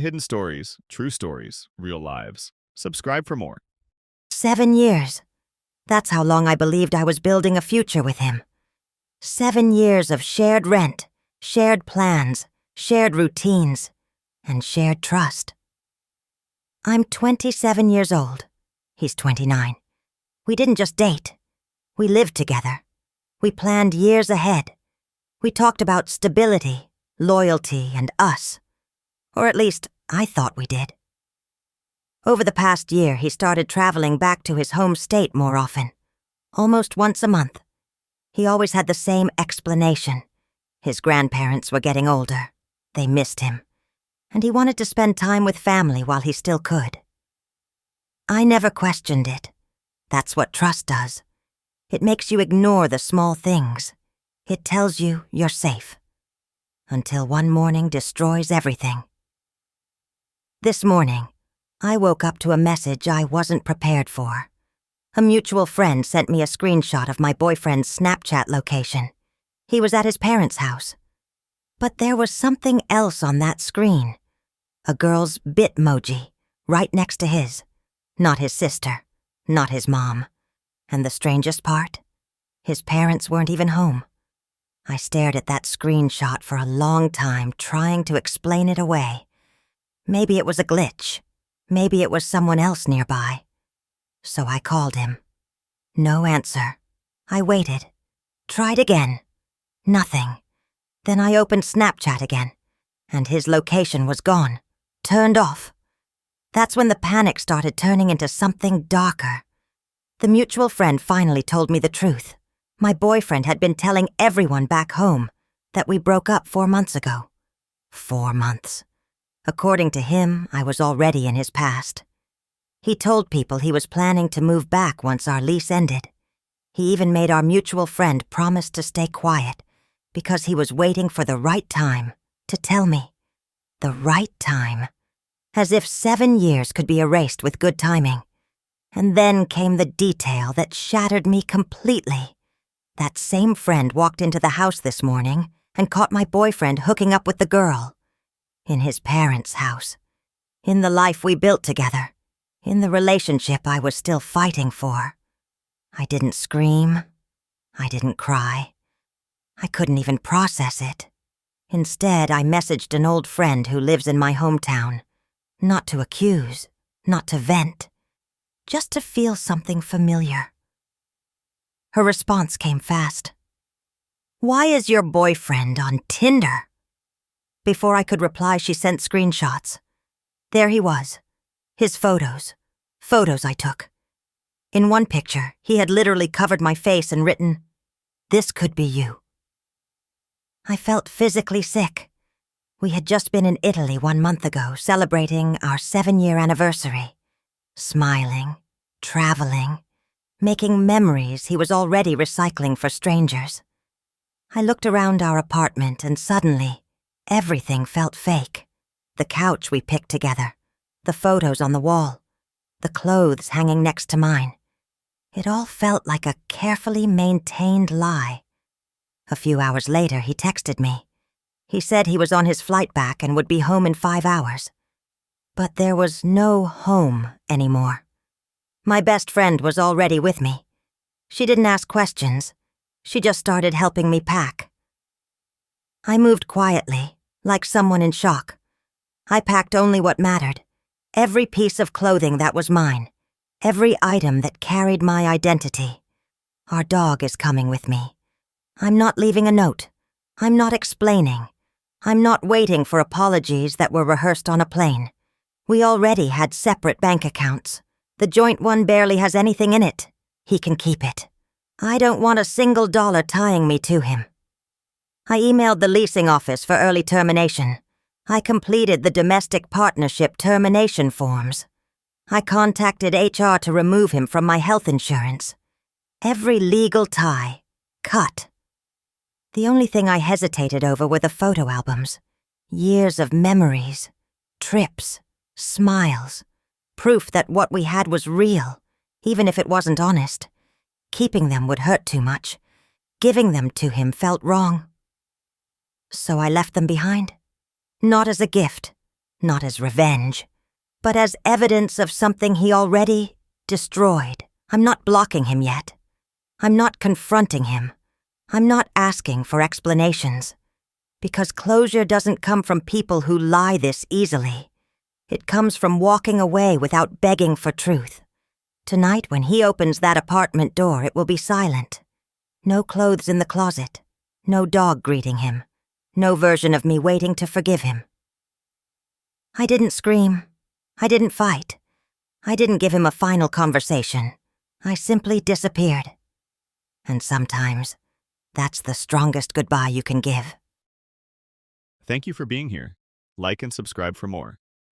Hidden stories, true stories, real lives. Subscribe for more. 7 years. That's how long I believed I was building a future with him. 7 years of shared rent, shared plans, shared routines, and shared trust. I'm 27 years old. He's 29. We didn't just date. We lived together. We planned years ahead. We talked about stability, loyalty, and us. Or at least, I thought we did. Over the past year, he started traveling back to his home state more often, almost once a month. He always had the same explanation. His grandparents were getting older. They missed him. And he wanted to spend time with family while he still could. I never questioned it. That's what trust does. It makes you ignore the small things. It tells you you're safe. Until one morning destroys everything. This morning, I woke up to a message I wasn't prepared for. A mutual friend sent me a screenshot of my boyfriend's Snapchat location. He was at his parents' house. But there was something else on that screen. A girl's Bitmoji, right next to his. Not his sister, not his mom. And the strangest part? His parents weren't even home. I stared at that screenshot for a long time, trying to explain it away. Maybe it was a glitch. Maybe it was someone else nearby. So I called him. No answer. I waited. Tried again. Nothing. Then I opened Snapchat again, and his location was gone. Turned off. That's when the panic started turning into something darker. The mutual friend finally told me the truth. My boyfriend had been telling everyone back home that we broke up 4 months ago. 4 months. According to him, I was already in his past. He told people he was planning to move back once our lease ended. He even made our mutual friend promise to stay quiet because he was waiting for the right time to tell me. The right time. As if 7 years could be erased with good timing. And then came the detail that shattered me completely. That same friend walked into the house this morning and caught my boyfriend hooking up with the girl. In his parents' house. In the life we built together. In the relationship I was still fighting for. I didn't scream. I didn't cry. I couldn't even process it. Instead, I messaged an old friend who lives in my hometown. Not to accuse, not to vent. Just to feel something familiar. Her response came fast. "Why is your boyfriend on Tinder?" Before I could reply, she sent screenshots. There he was. His photos. Photos I took. In one picture, he had literally covered my face and written, "This could be you." I felt physically sick. We had just been in Italy 1 month ago, celebrating our 7-year anniversary. Smiling, traveling, making memories he was already recycling for strangers. I looked around our apartment and suddenly, everything felt fake. The couch we picked together, the photos on the wall, the clothes hanging next to mine. It all felt like a carefully maintained lie. A few hours later, he texted me. He said he was on his flight back and would be home in 5 hours. But there was no home anymore. My best friend was already with me. She didn't ask questions. She just started helping me pack. I moved quietly, like someone in shock. I packed only what mattered. Every piece of clothing that was mine. Every item that carried my identity. Our dog is coming with me. I'm not leaving a note. I'm not explaining. I'm not waiting for apologies that were rehearsed on a plane. We already had separate bank accounts. The joint one barely has anything in it. He can keep it. I don't want a single dollar tying me to him. I emailed the leasing office for early termination. I completed the domestic partnership termination forms. I contacted HR to remove him from my health insurance. Every legal tie, cut. The only thing I hesitated over were the photo albums. Years of memories, trips, smiles, proof that what we had was real, even if it wasn't honest. Keeping them would hurt too much. Giving them to him felt wrong. So I left them behind. Not as a gift, not as revenge, but as evidence of something he already destroyed. I'm not blocking him yet. I'm not confronting him. I'm not asking for explanations. Because closure doesn't come from people who lie this easily. It comes from walking away without begging for truth. Tonight, when he opens that apartment door, it will be silent. No clothes in the closet. No dog greeting him. No version of me waiting to forgive him. I didn't scream. I didn't fight. I didn't give him a final conversation. I simply disappeared. And sometimes, that's the strongest goodbye you can give. Thank you for being here. Like and subscribe for more.